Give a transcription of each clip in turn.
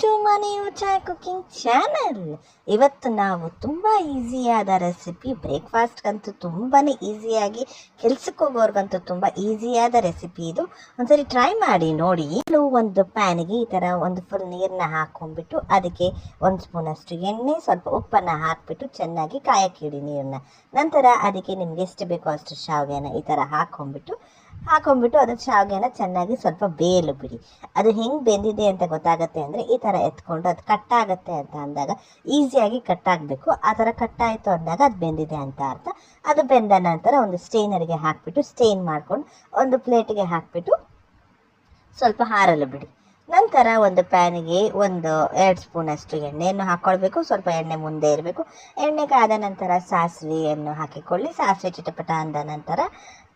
To ಮನಿ ಊಟ cooking channel. ಇವತ್ತು ನಾವು ತುಂಬ ಈಸಿಯಾದ ರೆಸಿಪಿ, ಬ್ರೇಕ್ಫಾಸ್ಟ್ಗಂತೂ ತುಂಬಾ ಈಸಿಯಾಗಿ, ಕೆಲ್ಸಕ್ಕೆ ಹೋಗೋರ್ಗಂತೂ ತುಂಬ ಈಸಿಯಾದ ರೆಸಿಪಿ ಇದು. ಒಂದ್ಸರಿ ಟ್ರೈ ಮಾಡಿ ನೋಡಿ. ಒಂದು ಪ್ಯಾನಿಗೆ ಈ ಥರ ಒಂದು ಫುಲ್ ನೀರನ್ನ ಹಾಕೊಂಡ್ಬಿಟ್ಟು ಅದಕ್ಕೆ 1 ಸ್ಪೂನಷ್ಟು ಎಣ್ಣೆ, ಸ್ವಲ್ಪ ಉಪ್ಪನ್ನು ಹಾಕಿಬಿಟ್ಟು ಚೆನ್ನಾಗಿ ಕಾಯಕ್ಕಿಡಿ ನೀರನ್ನ. ನಂತರ ಅದಕ್ಕೆ ನಿಮ್ಗೆ ಎಷ್ಟು ಬೇಕೋ ಅಷ್ಟು ಶಾವಿಗೆನ ಈ ಥರ ಹಾಕೊಂಡ್ಬಿಟ್ಟು ಅದ್ರ ಶಾವಿಗೆನ ಚೆನ್ನಾಗಿ ಸ್ವಲ್ಪ ಬೇಯಲು ಬಿಡಿ. ಅದು ಹೆಂಗೆ ಬೆಂದಿದೆ ಅಂತ ಗೊತ್ತಾಗುತ್ತೆ ಅಂದರೆ ಈ ಥರ ಎತ್ಕೊಂಡು ಅದು ಕಟ್ಟಾಗುತ್ತೆ ಅಂತ ಅಂದಾಗ, ಈಸಿಯಾಗಿ ಕಟ್ಟಾಗಬೇಕು. ಆ ಥರ ಕಟ್ಟಾಯಿತು ಅಂದಾಗ ಅದು ಬೆಂದಿದೆ ಅಂತ ಅರ್ಥ. ಅದು ಬೆಂದ ನಂತರ ಒಂದು ಸ್ಟೇನರ್ಗೆ ಹಾಕಿಬಿಟ್ಟು ಸ್ಟೇನ್ ಮಾಡ್ಕೊಂಡು ಒಂದು ಪ್ಲೇಟಿಗೆ ಹಾಕಿಬಿಟ್ಟು ಸ್ವಲ್ಪ ಹಾರಲು ಬಿಡಿ. ನಂತರ ಒಂದು ಪ್ಯಾನಿಗೆ 2 ಸ್ಪೂನಷ್ಟು ಎಣ್ಣೆಯನ್ನು ಹಾಕ್ಕೊಳ್ಬೇಕು. ಸ್ವಲ್ಪ ಎಣ್ಣೆ ಮುಂದೆ ಇರಬೇಕು. ಎಣ್ಣೆ ಕಾದ ನಂತರ ಸಾಸಿವೆಯನ್ನು ಹಾಕಿಕೊಳ್ಳಿ. ಸಾಸಿವೆ ಚಿಟಪಟ ಅಂದ ನಂತರ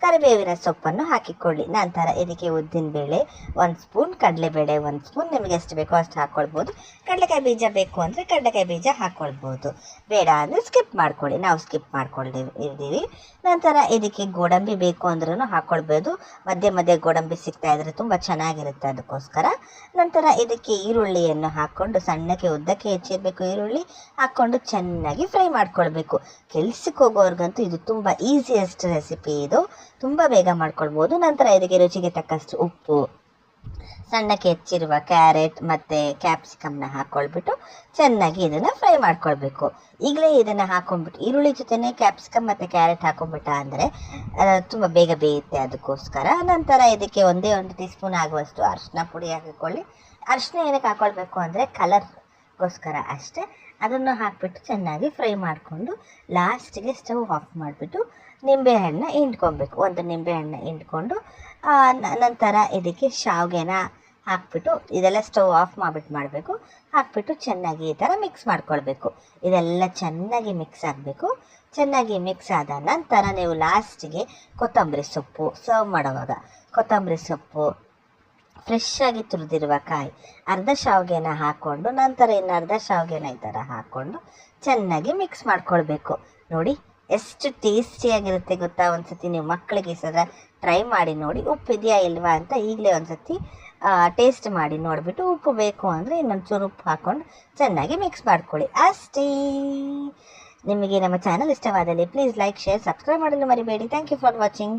ಕರಿಬೇವಿನ ಸೊಪ್ಪನ್ನು ಹಾಕಿಕೊಳ್ಳಿ. ನಂತರ ಇದಕ್ಕೆ ಉದ್ದಿನಬೇಳೆ 1 ಸ್ಪೂನ್, ಕಡಲೆಬೇಳೆ 1 ಸ್ಪೂನ್, ನಿಮಗೆ ಎಷ್ಟು ಬೇಕೋ ಅಷ್ಟು ಹಾಕ್ಕೊಳ್ಬೋದು. ಕಡಲೆಕಾಯಿ ಬೀಜ ಬೇಕು ಅಂದರೆ ಕಡಲೆಕಾಯಿ ಬೀಜ ಹಾಕ್ಕೊಳ್ಬೋದು, ಬೇಡ ಅಂದರೆ ಸ್ಕಿಪ್ ಮಾಡ್ಕೊಳ್ಳಿ. ನಾವು ಸ್ಕಿಪ್ ಮಾಡ್ಕೊಂಡಿದ್ದೀವಿ. ನಂತರ ಇದಕ್ಕೆ ಗೋಡಂಬಿ ಬೇಕು ಅಂದ್ರೂ ಹಾಕ್ಕೊಳ್ಬೋದು. ಮಧ್ಯೆ ಮಧ್ಯೆ ಗೋಡಂಬಿ ಸಿಗ್ತಾ ಇದ್ರೆ ತುಂಬ ಚೆನ್ನಾಗಿರುತ್ತೆ, ಅದಕ್ಕೋಸ್ಕರ. ನಂತರ ಇದಕ್ಕೆ ಈರುಳ್ಳಿಯನ್ನು ಹಾಕ್ಕೊಂಡು ಸಣ್ಣಕ್ಕೆ ಉದ್ದಕ್ಕೆ ಹೆಚ್ಚಿರಬೇಕು. ಈರುಳ್ಳಿ ಹಾಕ್ಕೊಂಡು ಚೆನ್ನಾಗಿ ಫ್ರೈ ಮಾಡ್ಕೊಳ್ಬೇಕು. ಕೆಲ್ಸಕ್ಕೆ ಹೋಗೋರ್ಗಂತೂ ಇದು ತುಂಬ ಈಸಿಯೆಸ್ಟ್ ರೆಸಿಪಿ, ಇದು ತುಂಬ ಬೇಗ ಮಾಡ್ಕೊಳ್ಬೋದು. ನಂತರ ಇದಕ್ಕೆ ರುಚಿಗೆ ತಕ್ಕಷ್ಟು ಉಪ್ಪು, ಸಣ್ಣಕ್ಕೆ ಹೆಚ್ಚಿರುವ ಕ್ಯಾರೆಟ್ ಮತ್ತು ಕ್ಯಾಪ್ಸಿಕಮ್ನ ಹಾಕ್ಕೊಳ್ಬಿಟ್ಟು ಚೆನ್ನಾಗಿ ಇದನ್ನು ಫ್ರೈ ಮಾಡ್ಕೊಳ್ಬೇಕು. ಈಗಲೇ ಇದನ್ನು ಹಾಕೊಂಡ್ಬಿಟ್ಟು ಈರುಳ್ಳಿ ಜೊತೆನೇ ಕ್ಯಾಪ್ಸಿಕಮ್ ಮತ್ತು ಕ್ಯಾರೆಟ್ ಹಾಕೊಂಡ್ಬಿಟ್ಟ ಅಂದರೆ ತುಂಬ ಬೇಗ ಬೇಯುತ್ತೆ, ಅದಕ್ಕೋಸ್ಕರ. ನಂತರ ಇದಕ್ಕೆ 1 ಟೀ ಸ್ಪೂನ್ ಆಗುವಷ್ಟು ಅರಿಶಿನ ಪುಡಿ ಹಾಕಿಕೊಳ್ಳಿ. ಅರಿಶಿನ ಏನಕ್ಕೆ ಹಾಕ್ಕೊಳ್ಬೇಕು ಅಂದರೆ ಕಲರ್ಗೋಸ್ಕರ ಅಷ್ಟೇ. ಅದನ್ನು ಹಾಕಿಬಿಟ್ಟು ಚೆನ್ನಾಗಿ ಫ್ರೈ ಮಾಡಿಕೊಂಡು ಲಾಸ್ಟಿಗೆ ಸ್ಟವ್ ಆಫ್ ಮಾಡಿಬಿಟ್ಟು ನಿಂಬೆಹಣ್ಣು ಹಿಂಡ್ಕೊಬೇಕು. 1 ನಿಂಬೆಹಣ್ಣು ಹಿಂಡ್ಕೊಂಡು ನಂತರ ಇದಕ್ಕೆ ಶಾವಿಗೆನ ಹಾಕ್ಬಿಟ್ಟು, ಇದೆಲ್ಲ ಸ್ಟವ್ ಆಫ್ ಮಾಡಿಬಿಟ್ಟು ಮಾಡಬೇಕು. ಹಾಕ್ಬಿಟ್ಟು ಚೆನ್ನಾಗಿ ಈ ಥರ ಮಿಕ್ಸ್ ಮಾಡ್ಕೊಳ್ಬೇಕು. ಇದೆಲ್ಲ ಚೆನ್ನಾಗಿ ಮಿಕ್ಸ್ ಆಗಬೇಕು. ಚೆನ್ನಾಗಿ ಮಿಕ್ಸ್ ಆದ ನಂತರ ನೀವು ಲಾಸ್ಟಿಗೆ ಕೊತ್ತಂಬರಿ ಸೊಪ್ಪು, ಸರ್ವ್ ಮಾಡುವಾಗ ಕೊತ್ತಂಬರಿ ಸೊಪ್ಪು, ಫ್ರೆಶ್ ಆಗಿ ತುರಿದಿರುವ ಕಾಯಿ, ಅರ್ಧ ಶಾವಿಗೆನ ಹಾಕ್ಕೊಂಡು ನಂತರ ಅರ್ಧ ಶಾವಿಗೆನ ಈ ಥರ ಹಾಕ್ಕೊಂಡು ಚೆನ್ನಾಗಿ ಮಿಕ್ಸ್ ಮಾಡ್ಕೊಳ್ಬೇಕು. ನೋಡಿ ಎಷ್ಟು ಟೇಸ್ಟಿಯಾಗಿರುತ್ತೆ ಗೊತ್ತಾ. ಒಂದ್ಸತಿ ನೀವು ಮಕ್ಕಳಿಗೆ ಸಹ ಟ್ರೈ ಮಾಡಿ ನೋಡಿ. ಉಪ್ಪಿದೆಯಾ ಇಲ್ವಾ ಅಂತ ಈಗಲೇ ಒಂದ್ಸತಿ ಟೇಸ್ಟ್ ಮಾಡಿ ನೋಡಿಬಿಟ್ಟು, ಉಪ್ಪು ಬೇಕು ಅಂದರೆ ಇನ್ನೊಂಚೂರು ಉಪ್ಪು ಹಾಕ್ಕೊಂಡು ಚೆನ್ನಾಗಿ ಮಿಕ್ಸ್ ಮಾಡ್ಕೊಳ್ಳಿ, ಅಷ್ಟೇ. ನಿಮಗೆ ನಮ್ಮ ಚಾನಲ್ ಇಷ್ಟವಾದಲ್ಲಿ ಪ್ಲೀಸ್ ಲೈಕ್, ಶೇರ್, ಸಬ್ಸ್ಕ್ರೈಬ್ ಮಾಡಲು ಮರಿಬೇಡಿ. Thank you for watching.